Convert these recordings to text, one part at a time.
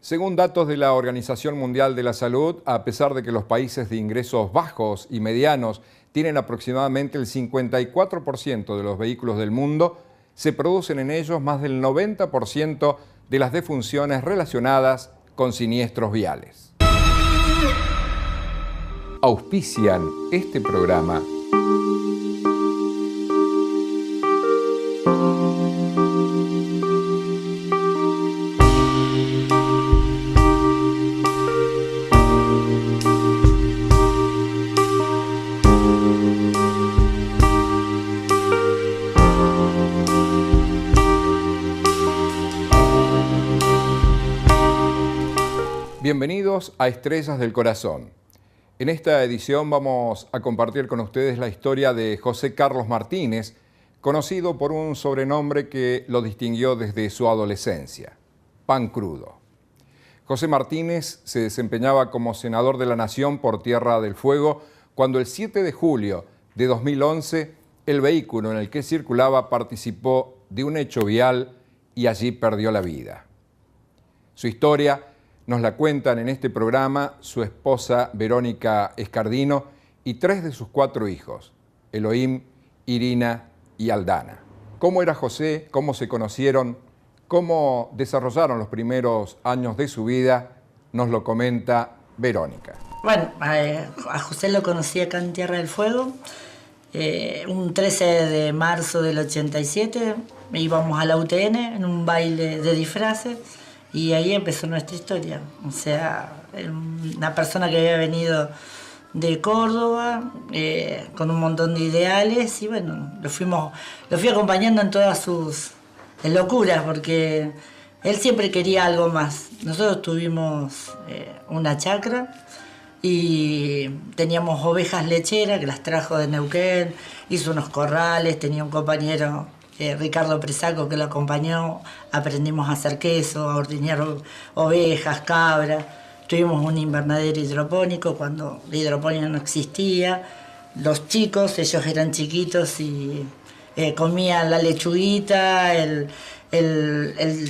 Según datos de la Organización Mundial de la Salud, a pesar de que los países de ingresos bajos y medianos tienen aproximadamente el 54% de los vehículos del mundo, se producen en ellos más del 90% de las defunciones relacionadas con siniestros viales. Auspician este programa. Bienvenidos a Estrellas del Corazón. En esta edición vamos a compartir con ustedes la historia de José Carlos Martínez, conocido por un sobrenombre que lo distinguió desde su adolescencia, Pan Crudo. José Martínez se desempeñaba como senador de la Nación por Tierra del Fuego cuando el 7 de julio de 2011 el vehículo en el que circulaba participó de un hecho vial y allí perdió la vida. Su historia nos la cuentan en este programa su esposa Verónica Escardino y 3 de sus 4 hijos, Elohim, Irina y Aldana. ¿Cómo era José? ¿Cómo se conocieron? ¿Cómo desarrollaron los primeros años de su vida? Nos lo comenta Verónica. Bueno, a José lo conocí acá en Tierra del Fuego. Un 13 de marzo del 87 íbamos a la UTN en un baile de disfraces. Y ahí empezó nuestra historia. O sea, una persona que había venido de Córdoba, con un montón de ideales, y bueno, lo fui acompañando en todas sus locuras, porque él siempre quería algo más. Nosotros tuvimos una chacra y teníamos ovejas lecheras que las trajo de Neuquén, hizo unos corrales, tenía un compañero, Ricardo Presaco, que lo acompañó, aprendimos a hacer queso, a ordeñar ovejas, cabras. Tuvimos un invernadero hidropónico cuando la hidroponía no existía. Los chicos, ellos eran chiquitos y comían la lechuguita, el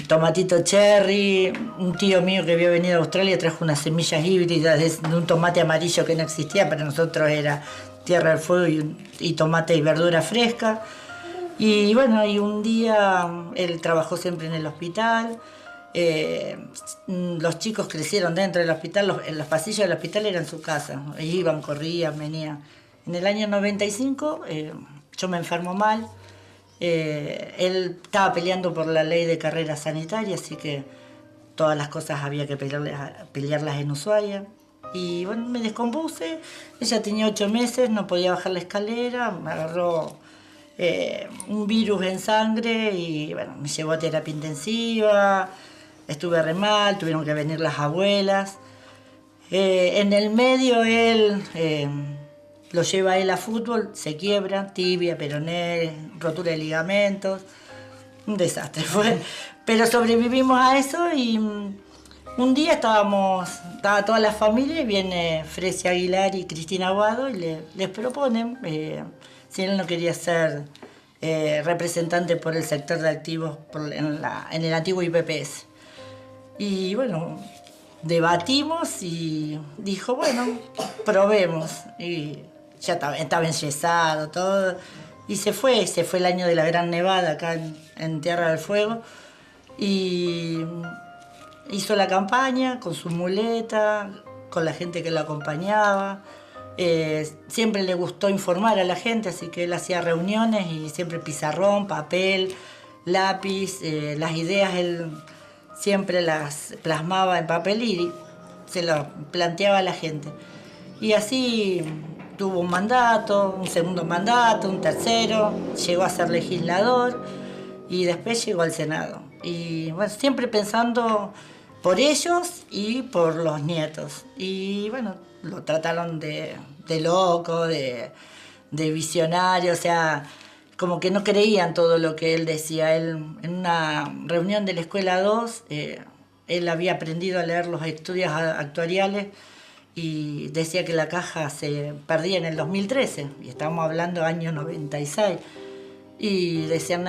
tomatito cherry. Un tío mío que había venido a Australia trajo unas semillas híbridas de un tomate amarillo que no existía, para nosotros era Tierra del Fuego y tomate y verdura fresca. Y bueno, y un día él trabajó siempre en el hospital. Los chicos crecieron dentro del hospital, los pasillos del hospital eran su casa. Iban, corrían, venían. En el año 95 yo me enfermo mal. Él estaba peleando por la ley de carrera sanitaria, así que todas las cosas había que pelearlas en Ushuaia. Y bueno, me descompuse. Ella tenía 8 meses, no podía bajar la escalera, me agarró un virus en sangre y bueno, me llevó a terapia intensiva, estuve re mal, tuvieron que venir las abuelas. En el medio él lo lleva a él a fútbol, se quiebra, tibia, peroné, rotura de ligamentos, un desastre fue. Pero sobrevivimos a eso y un día estaba toda la familia y viene Frecia Aguilar y Cristina Aguado y les proponen si él no quería ser representante por el sector de activos en el antiguo IPPS. Y bueno, debatimos y dijo, bueno, probemos. Y ya estaba enyesado todo. Y se fue el año de la gran nevada acá en Tierra del Fuego. Y hizo la campaña con su muleta, con la gente que lo acompañaba. Siempre le gustó informar a la gente, así que él hacía reuniones y siempre pizarrón, papel, lápiz, las ideas él siempre las plasmaba en papel y se lo planteaba a la gente. Y así tuvo un mandato, un segundo mandato, un tercero, llegó a ser legislador y después llegó al Senado. Y bueno, siempre pensando por ellos y por los nietos. Y bueno, lo trataron de loco, de visionario, o sea, como que no creían todo lo que él decía. Él, en una reunión de la Escuela 2, él había aprendido a leer los estudios actuariales y decía que la caja se perdía en el 2013, y estábamos hablando del año 96. Y decían,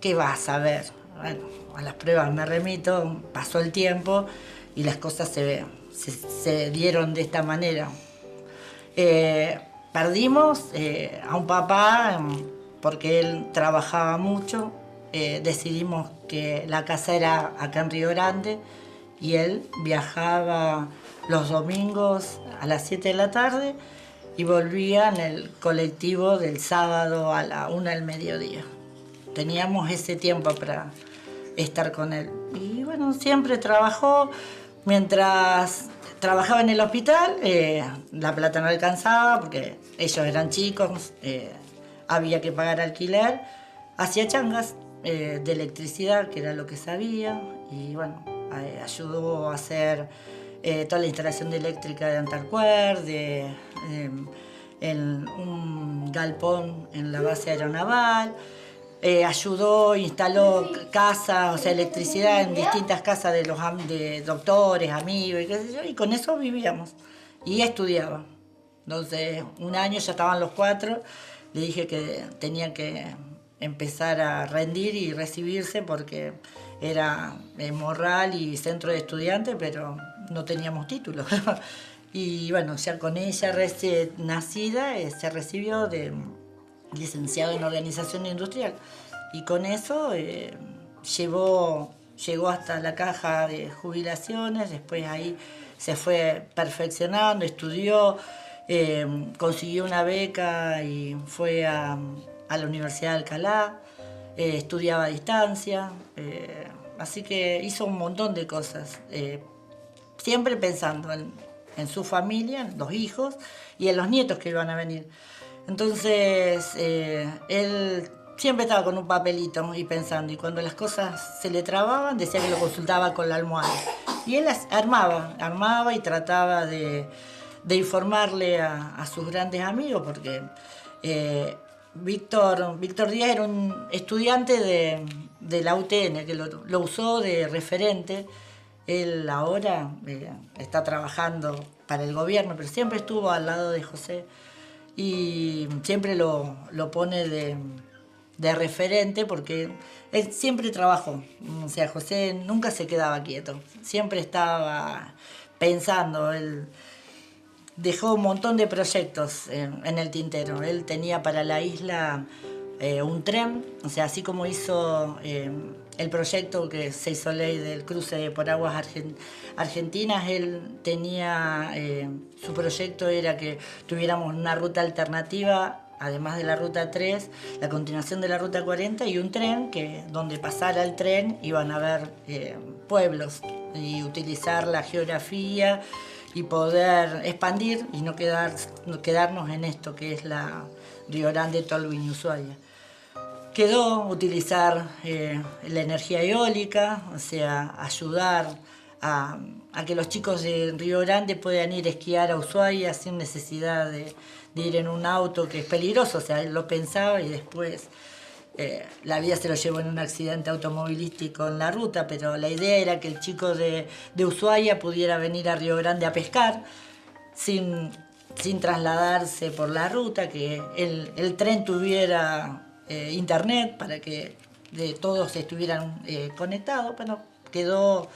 ¿qué vas a ver? bueno, a las pruebas me remito, pasó el tiempo y las cosas se dieron de esta manera. Perdimos a un papá porque él trabajaba mucho. Decidimos que la casa era acá en Río Grande y él viajaba los domingos a las 7 de la tarde y volvía en el colectivo del sábado a la 1 del mediodía. Teníamos ese tiempo para estar con él. Y bueno, siempre trabajó. Mientras trabajaba en el hospital, la plata no alcanzaba porque ellos eran chicos, había que pagar alquiler. Hacía changas de electricidad, que era lo que sabía, y bueno, ayudó a hacer toda la instalación de eléctrica de Antarcuer, en un galpón en la base aeronaval. Ayudó, instaló casas, o sea, electricidad en distintas casas de doctores, amigos, y qué sé yo, y con eso vivíamos. Y estudiaba. Entonces, un año ya estaban los 4, le dije que tenía que empezar a rendir y recibirse porque era Morral y centro de estudiantes, pero no teníamos título. Y bueno, ya con ella recién nacida se recibió de licenciado en organización industrial y con eso llegó hasta la caja de jubilaciones. Después ahí se fue perfeccionando, estudió, consiguió una beca y fue a la Universidad de Alcalá, estudiaba a distancia, así que hizo un montón de cosas, siempre pensando en su familia, en los hijos y en los nietos que iban a venir. Entonces, él siempre estaba con un papelito y pensando, y cuando las cosas se le trababan, decía que lo consultaba con la almohada. Y él las armaba y trataba de informarle a sus grandes amigos, porque Víctor Díaz era un estudiante de la UTN, que lo usó de referente. Él ahora está trabajando para el gobierno, pero siempre estuvo al lado de José. Y siempre lo pone de referente porque él siempre trabajó. O sea, José nunca se quedaba quieto, siempre estaba pensando. Él dejó un montón de proyectos en el tintero. Él tenía para la isla un tren, o sea, así como hizo el proyecto que se hizo ley del cruce por aguas argentinas, él tenía, su proyecto era que tuviéramos una ruta alternativa, además de la ruta 3, la continuación de la ruta 40 y un tren que donde pasara el tren iban a haber pueblos y utilizar la geografía y poder expandir y no quedarnos en esto que es la Río Grande, Tolwyn y Ushuaia. Quedó utilizar la energía eólica, o sea, ayudar a que los chicos de Río Grande puedan ir a esquiar a Ushuaia sin necesidad de ir en un auto que es peligroso. O sea, él lo pensaba y después la vida se lo llevó en un accidente automovilístico en la ruta, pero la idea era que el chico de Ushuaia pudiera venir a Río Grande a pescar sin trasladarse por la ruta, que el tren tuviera internet para que todos estuvieran conectados. Bueno, quedó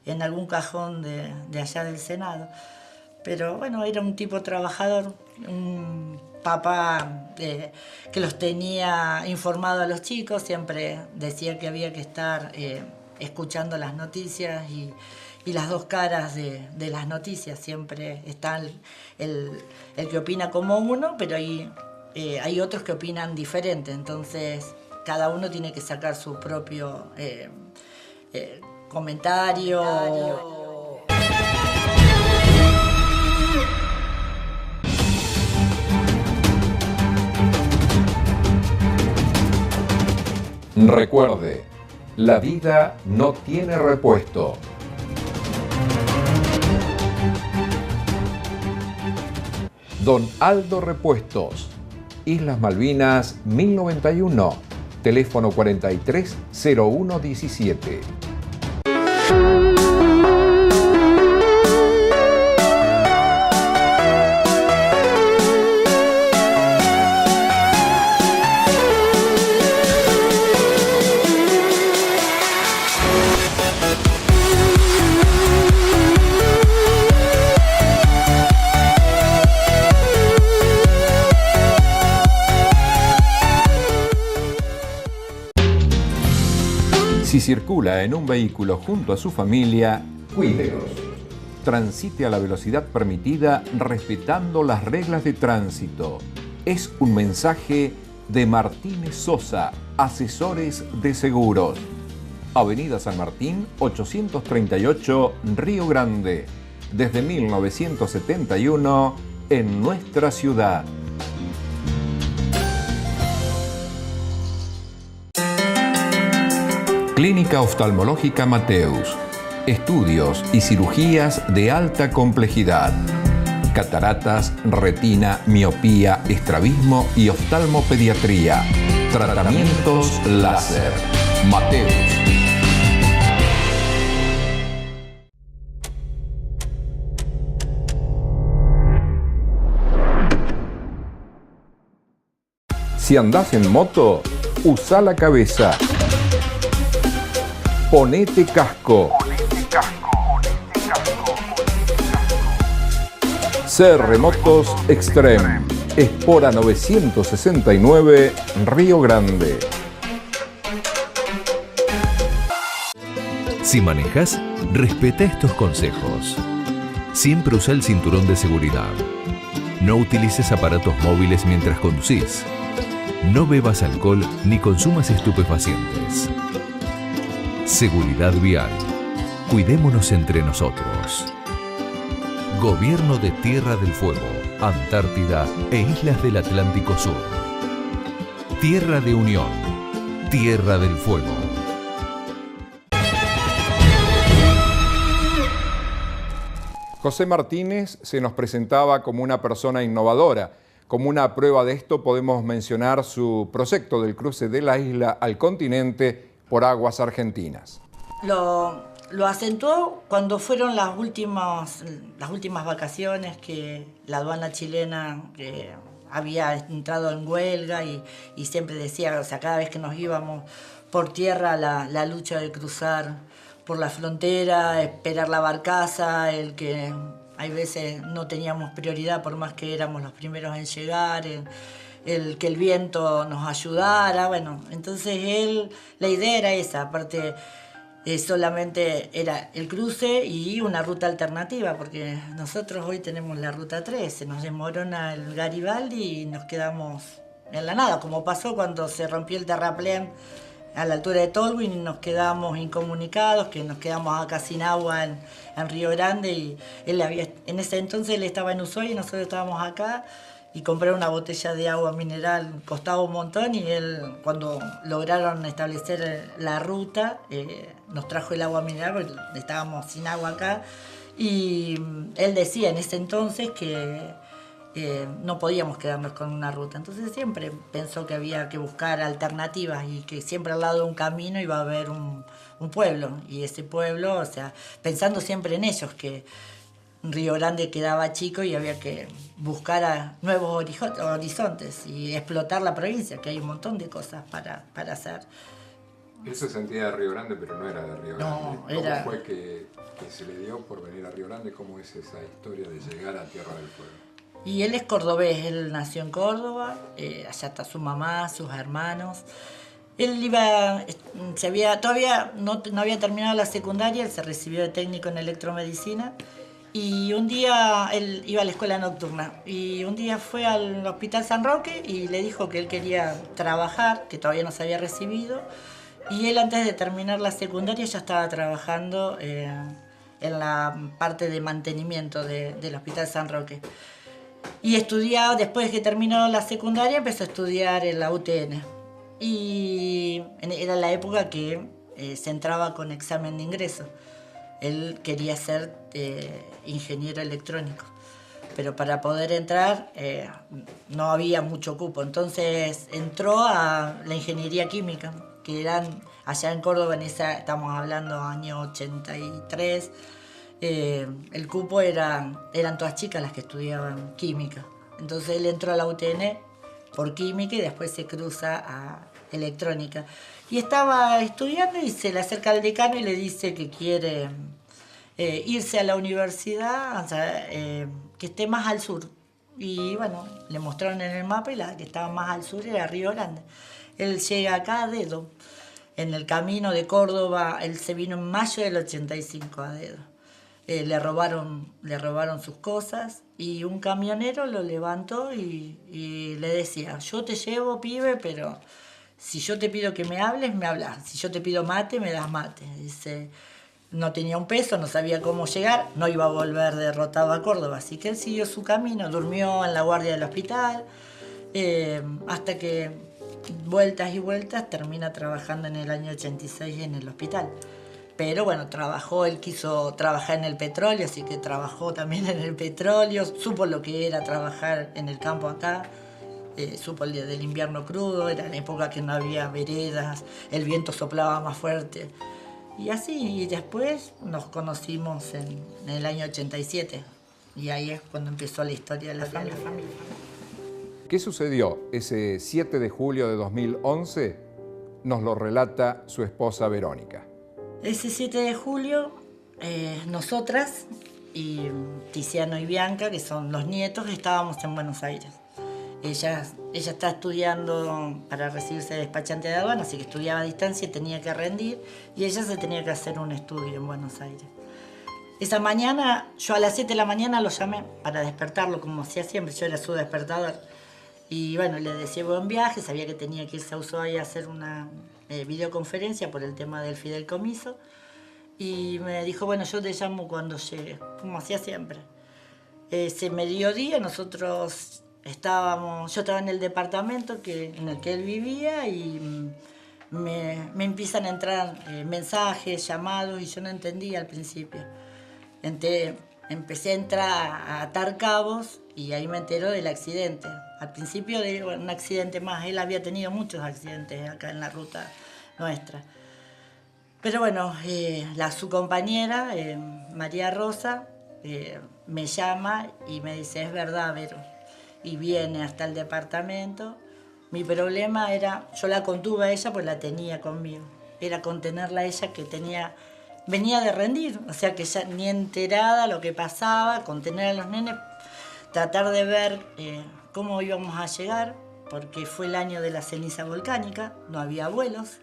en algún cajón de allá del Senado. Pero bueno, era un tipo trabajador, un papá que los tenía informados a los chicos, siempre decía que había que estar escuchando las noticias y las dos caras de las noticias. Siempre está el que opina como uno, pero hay otros que opinan diferente, entonces cada uno tiene que sacar su propio comentario. Recuerde, la vida no tiene repuesto. Don Aldo Repuestos, Islas Malvinas 1091, teléfono 430117. Si circula en un vehículo junto a su familia, cuídelos. Transite a la velocidad permitida respetando las reglas de tránsito. Es un mensaje de Martínez Sosa, asesores de seguros. Avenida San Martín, 838, Río Grande. Desde 1971, en nuestra ciudad. Clínica Oftalmológica Mateus. Estudios y cirugías de alta complejidad. Cataratas, retina, miopía, estrabismo y oftalmopediatría. Tratamientos láser. Mateus. Si andás en moto, usa la cabeza. Ponete casco. CR Motos Extreme, Espora 969, Río Grande. Si manejas, respeta estos consejos. Siempre usa el cinturón de seguridad. No utilices aparatos móviles mientras conducís. No bebas alcohol ni consumas estupefacientes. Seguridad vial. Cuidémonos entre nosotros. Gobierno de Tierra del Fuego, Antártida e Islas del Atlántico Sur. Tierra de Unión. Tierra del Fuego. José Martínez se nos presentaba como una persona innovadora. Como una prueba de esto podemos mencionar su proyecto del cruce de la isla al continente por aguas argentinas. Lo acentuó cuando fueron las últimas vacaciones, que la aduana chilena había entrado en huelga y siempre decía, o sea, cada vez que nos íbamos por tierra, la lucha de cruzar por la frontera, esperar la barcaza, el que hay veces no teníamos prioridad por más que éramos los primeros en llegar, el que el viento nos ayudara, bueno, entonces la idea era esa, aparte solamente era el cruce y una ruta alternativa, porque nosotros hoy tenemos la ruta 3, se nos desmorona el Garibaldi y nos quedamos en la nada, como pasó cuando se rompió el terraplén a la altura de Tolwyn y nos quedamos incomunicados, que nos quedamos acá sin agua en Río Grande, y en ese entonces él estaba en Ushuaia y nosotros estábamos acá, y comprar una botella de agua mineral costaba un montón, y él, cuando lograron establecer la ruta, nos trajo el agua mineral porque estábamos sin agua acá, y él decía en ese entonces que no podíamos quedarnos con una ruta, entonces siempre pensó que había que buscar alternativas y que siempre al lado de un camino iba a haber un pueblo, y ese pueblo, o sea, pensando siempre en ellos, que Río Grande quedaba chico y había que buscar a nuevos horizontes y explotar la provincia, que hay un montón de cosas para hacer. Él se sentía de Río Grande, pero no era de Río Grande. No, ¿Cómo era... fue que se le dio por venir a Río Grande? ¿Cómo es esa historia de llegar a Tierra del Fuego? Y él es cordobés, él nació en Córdoba, allá está su mamá, sus hermanos. Él todavía no había terminado la secundaria, él se recibió de técnico en electromedicina, y un día él iba a la escuela nocturna, y un día fue al Hospital San Roque y le dijo que él quería trabajar, que todavía no se había recibido, y él antes de terminar la secundaria ya estaba trabajando en la parte de mantenimiento del Hospital San Roque. Y estudiaba, después de que terminó la secundaria, empezó a estudiar en la UTN. Y era la época que se entraba con examen de ingreso. Él quería ser ingeniero electrónico, pero para poder entrar no había mucho cupo. Entonces entró a la ingeniería química, que eran allá en Córdoba, estamos hablando año 83, el cupo eran todas chicas las que estudiaban química. Entonces él entró a la UTN por química y después se cruza a electrónica. Y estaba estudiando y se le acerca al decano y le dice que quiere irse a la universidad, o sea, que esté más al sur. Y bueno, le mostraron en el mapa y la que estaba más al sur era Río Grande. Él llega acá a dedo. En el camino de Córdoba, él se vino en mayo del 85 a dedo. Le robaron sus cosas y un camionero lo levantó y le decía, yo te llevo, pibe, pero si yo te pido que me hables, me hablas. Si yo te pido mate, me das mate. Dice, no tenía un peso, no sabía cómo llegar, no iba a volver derrotado a Córdoba. Así que él siguió su camino, durmió en la guardia del hospital, hasta que vueltas y vueltas termina trabajando en el año 86 en el hospital. Pero bueno, él quiso trabajar en el petróleo, así que trabajó también en el petróleo, supo lo que era trabajar en el campo acá, supo el día del invierno crudo, era la época que no había veredas, el viento soplaba más fuerte. Y así, y después nos conocimos en el año 87, y ahí es cuando empezó la historia de la familia. ¿Qué sucedió ese 7 de julio de 2011? Nos lo relata su esposa Verónica. Ese 7 de julio, nosotras y Tiziano y Bianca, que son los nietos, estábamos en Buenos Aires. Ella está estudiando para recibirse de despachante de aduana, así que estudiaba a distancia y tenía que rendir, y ella se tenía que hacer un estudio en Buenos Aires. Esa mañana, yo a las 7 de la mañana lo llamé para despertarlo, como hacía siempre, yo era su despertador. Y bueno, le decía buen viaje, sabía que tenía que irse a Ushuaia a hacer una videoconferencia por el tema del fideicomiso. Y me dijo, bueno, yo te llamo cuando llegue, como hacía siempre. Ese mediodía yo estaba en el departamento en el que él vivía y me empiezan a entrar mensajes, llamados, y yo no entendía al principio. Empecé a entrar a atar cabos y ahí me enteró del accidente. Al principio de un accidente más, él había tenido muchos accidentes acá en la ruta nuestra. Pero bueno, su compañera, María Rosa, me llama y me dice, es verdad, Vero. Y viene hasta el departamento. Mi problema era, yo la contuve a ella pues la tenía conmigo. Era contenerla a ella que venía de rendir, o sea que ya ni enterada lo que pasaba, contener a los nenes, tratar de ver cómo íbamos a llegar, porque fue el año de la ceniza volcánica, no había vuelos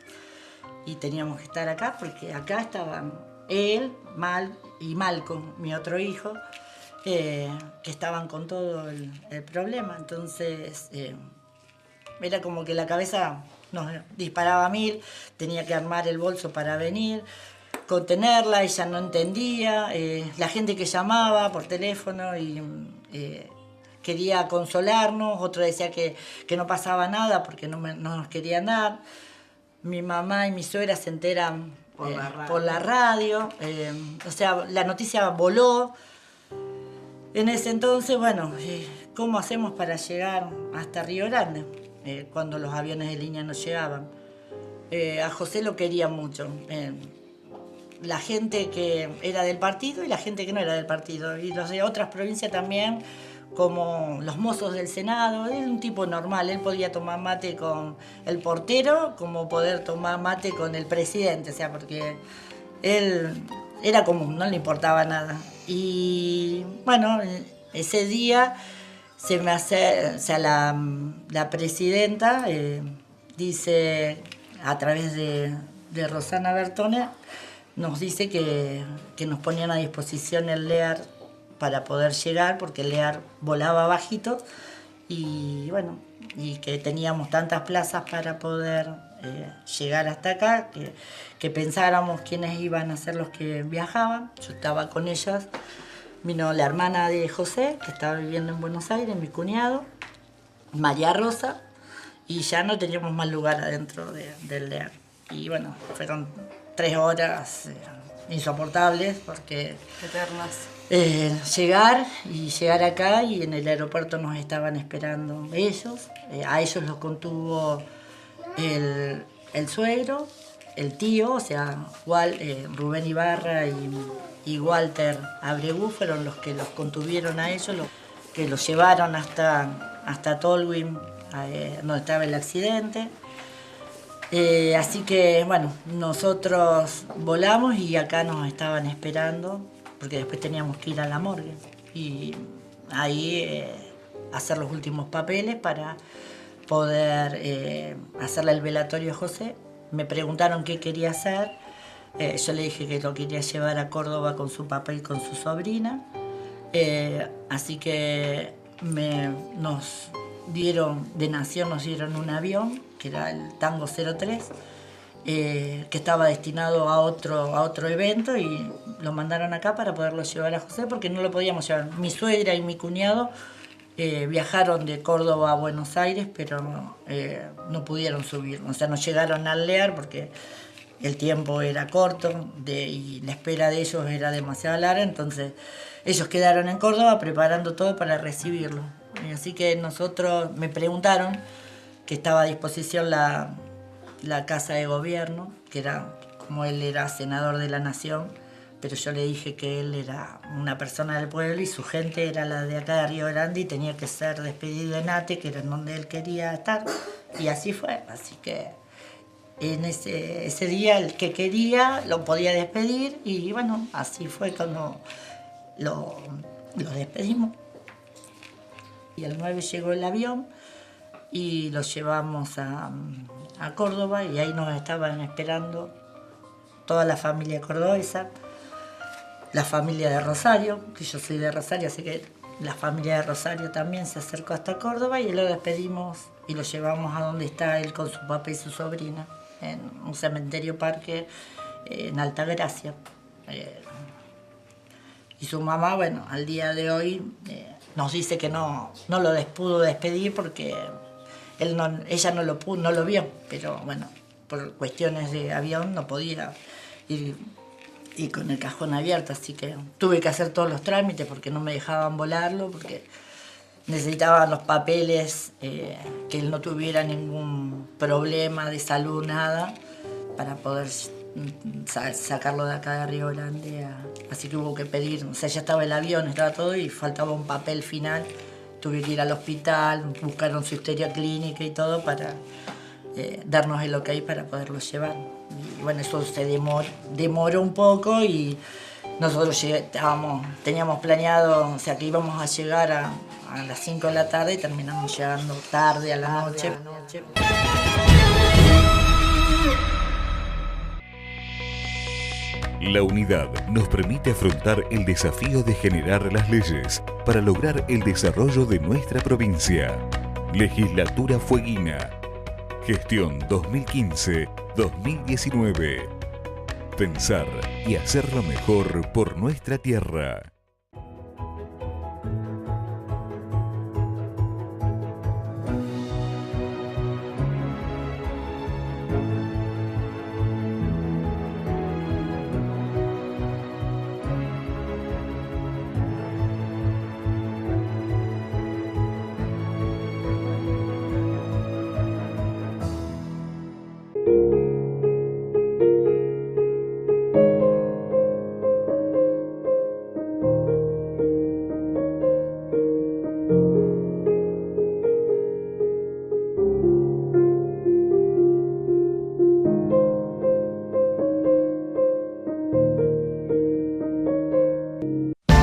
y teníamos que estar acá porque acá estaban él, y Malcolm, mi otro hijo, que estaban con todo el problema. Entonces era como que la cabeza nos disparaba a 1000, tenía que armar el bolso para venir, contenerla, ella no entendía, la gente que llamaba por teléfono y quería consolarnos, otro decía que no pasaba nada porque no nos querían dar. Mi mamá y mi suegra se enteran por la radio, o sea, la noticia voló. En ese entonces, bueno, ¿cómo hacemos para llegar hasta Río Grande? Cuando los aviones de línea no llegaban. A José lo quería mucho. La gente que era del partido y la gente que no era del partido. Y los de otras provincias también, como los mozos del Senado. Él era un tipo normal, él podía tomar mate con el portero como poder tomar mate con el presidente, o sea, porque él era común, no le importaba nada. Y bueno, ese día se me hace, o sea, la presidenta dice a través de Rosana Bertone, nos dice que nos ponían a disposición el LEAR para poder llegar, porque el LEAR volaba bajito y bueno, y que teníamos tantas plazas para poder llegar hasta acá, que pensáramos quiénes iban a ser los que viajaban. Yo estaba con ellas, vino la hermana de José, que estaba viviendo en Buenos Aires, mi cuñado, María Rosa, y ya no teníamos más lugar adentro del LEAR. Y bueno, fueron 3 horas insoportables porque llegar acá, y en el aeropuerto nos estaban esperando ellos. A ellos los contuvo el suegro, el tío, o sea, Rubén Ibarra y Walter Abregu fueron los que los contuvieron a ellos, los que los llevaron hasta Tolwyn, donde estaba el accidente. Así que, bueno, nosotros volamos y acá nos estaban esperando, porque después teníamos que ir a la morgue y ahí hacer los últimos papeles para poder hacerle el velatorio a José me preguntaron qué quería hacer. Yo le dije que lo quería llevar a Córdoba con su papá y con su sobrina. Así que nos dieron, de Nación nos dieron un avión, que era el Tango 03, que estaba destinado a otro evento, y lo mandaron acá para poderlo llevar a José, porque no lo podíamos llevar. Mi suegra y mi cuñado viajaron de Córdoba a Buenos Aires, pero no pudieron subir, o sea, no llegaron a Alvear porque el tiempo era corto y la espera de ellos era demasiado larga, entonces ellos quedaron en Córdoba preparando todo para recibirlo. Así que me preguntaron que estaba a disposición la Casa de Gobierno, que era, como él era senador de la Nación, pero yo le dije que él era una persona del pueblo y su gente era la de acá de Río Grande y tenía que ser despedido en Ate, que era en donde él quería estar, y así fue. Así que en ese día el que quería lo podía despedir, y bueno, así fue cuando lo despedimos. Y el 9 llegó el avión y lo llevamos a Córdoba, y ahí nos estaban esperando toda la familia cordobesa, la familia de Rosario, que yo soy de Rosario, así que la familia de Rosario también se acercó hasta Córdoba, y lo despedimos y lo llevamos a donde está él con su papá y su sobrina, en un cementerio parque en Altagracia. Y su mamá, bueno, al día de hoy nos dice que no lo pudo despedir porque ella no lo vio, pero bueno, por cuestiones de avión no podía ir con el cajón abierto, así que tuve que hacer todos los trámites porque no me dejaban volarlo, porque necesitaban los papeles, que él no tuviera ningún problema de salud, nada, para poder sacarlo de acá de Río Grande. Así que hubo que pedir, o sea, ya estaba el avión, estaba todo, y faltaba un papel final. Tuve que ir al hospital, buscaron su historia clínica y todo para darnos el ok para poderlo llevar. Y bueno, eso se demoró un poco, y nosotros teníamos planeado, o sea, que íbamos a llegar a las 5 de la tarde y terminamos llegando tarde a la noche. La unidad nos permite afrontar el desafío de generar las leyes para lograr el desarrollo de nuestra provincia. Legislatura Fueguina. Gestión 2015-2019. Pensar y hacerlo mejor por nuestra tierra.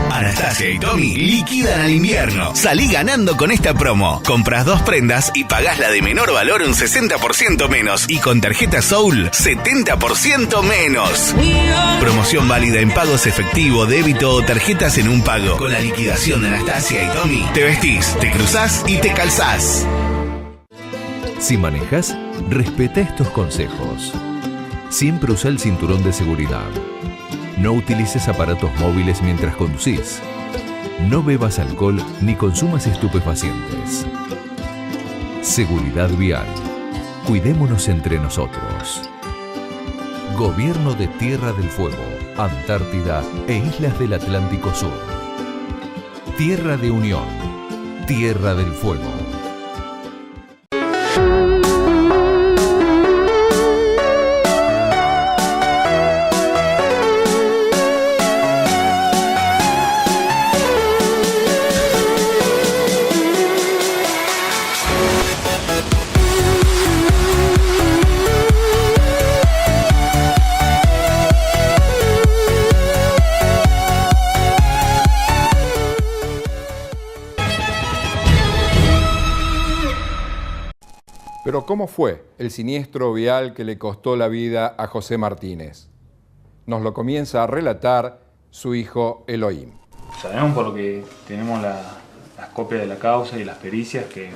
Anastasia y Tommy liquidan al invierno. Salí ganando con esta promo. Compras 2 prendas y pagás la de menor valor un 60% menos. Y con tarjeta Soul, 70% menos. Promoción válida en pagos efectivo, débito o tarjetas en un pago. Con la liquidación de Anastasia y Tommy, te vestís, te cruzás y te calzás. Si manejas, respeta estos consejos. Siempre usa el cinturón de seguridad. No utilices aparatos móviles mientras conducís. No bebas alcohol ni consumas estupefacientes. Seguridad vial. Cuidémonos entre nosotros. Gobierno de Tierra del Fuego, Antártida e Islas del Atlántico Sur. Tierra de Unión. Tierra del Fuego. Pero ¿cómo fue el siniestro vial que le costó la vida a José Martínez? Nos lo comienza a relatar su hijo Elohim. Sabemos, por lo que tenemos las copias de la causa y las pericias, que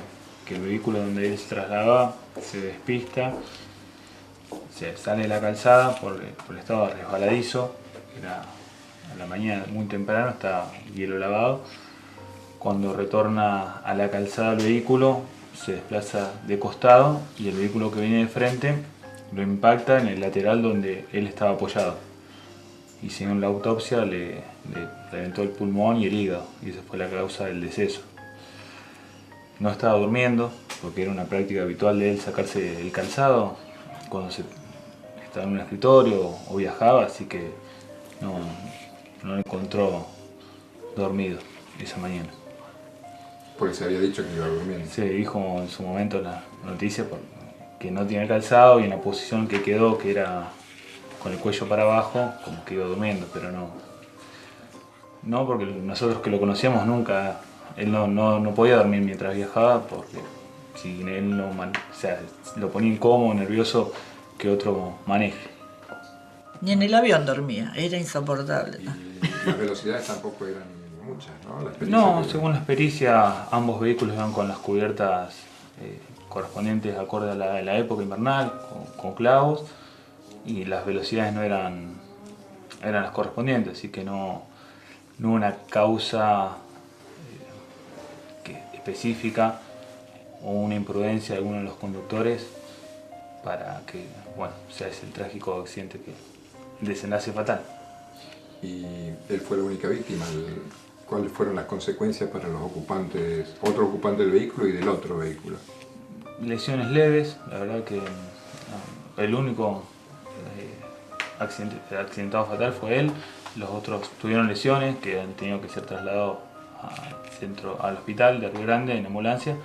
el vehículo donde él se trasladaba se despista, se sale de la calzada por el estado resbaladizo. Era a la mañana muy temprano, está hielo lavado. Cuando retorna a la calzada el vehículo, se desplaza de costado y el vehículo que viene de frente lo impacta en el lateral donde él estaba apoyado. Y según la autopsia le reventó el pulmón y el hígado, y esa fue la causa del deceso. No estaba durmiendo, porque era una práctica habitual de él sacarse el calzado cuando estaba en un escritorio o viajaba, así que no lo encontró dormido esa mañana. Porque se había dicho que iba durmiendo. Se dijo en su momento la noticia que no tiene calzado, y en la posición que quedó, que era con el cuello para abajo, como que iba durmiendo, pero no, porque nosotros que lo conocíamos nunca, él no podía dormir mientras viajaba, porque si él lo ponía incómodo, nervioso, que otro maneje. Ni en el avión dormía, era insoportable. Y las velocidades tampoco eran muchas, ¿no? No, según la experiencia, ambos vehículos iban con las cubiertas correspondientes acorde a la época invernal, con clavos, y las velocidades no eran las correspondientes, así que no una causa específica o una imprudencia de alguno de los conductores para que sea ese el trágico accidente, el desenlace fatal. ¿Y él fue la única víctima? ¿Cuáles fueron las consecuencias para los ocupantes, otro ocupante del vehículo y del otro vehículo? Lesiones leves, la verdad que el único accidentado fatal fue él. Los otros tuvieron lesiones que han tenido que ser trasladados al hospital de Río Grande en ambulancia,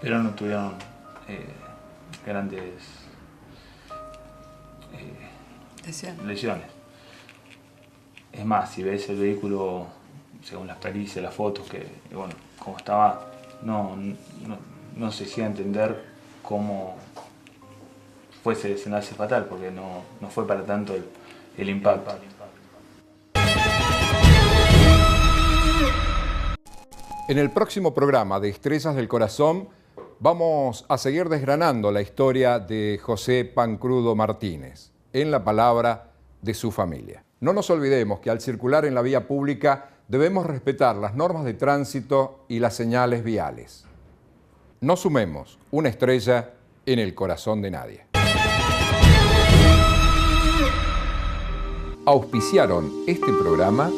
pero no tuvieron grandes lesiones. Es más, si ves el vehículo, según las pericias, las fotos, como estaba, no se hacía entender cómo fue ese desenlace fatal, porque no fue para tanto el impacto. En el próximo programa de Estrellas del Corazón vamos a seguir desgranando la historia de José Pancrudo Martínez, en la palabra de su familia. No nos olvidemos que al circular en la vía pública debemos respetar las normas de tránsito y las señales viales. No sumemos una estrella en el corazón de nadie. Auspiciaron este programa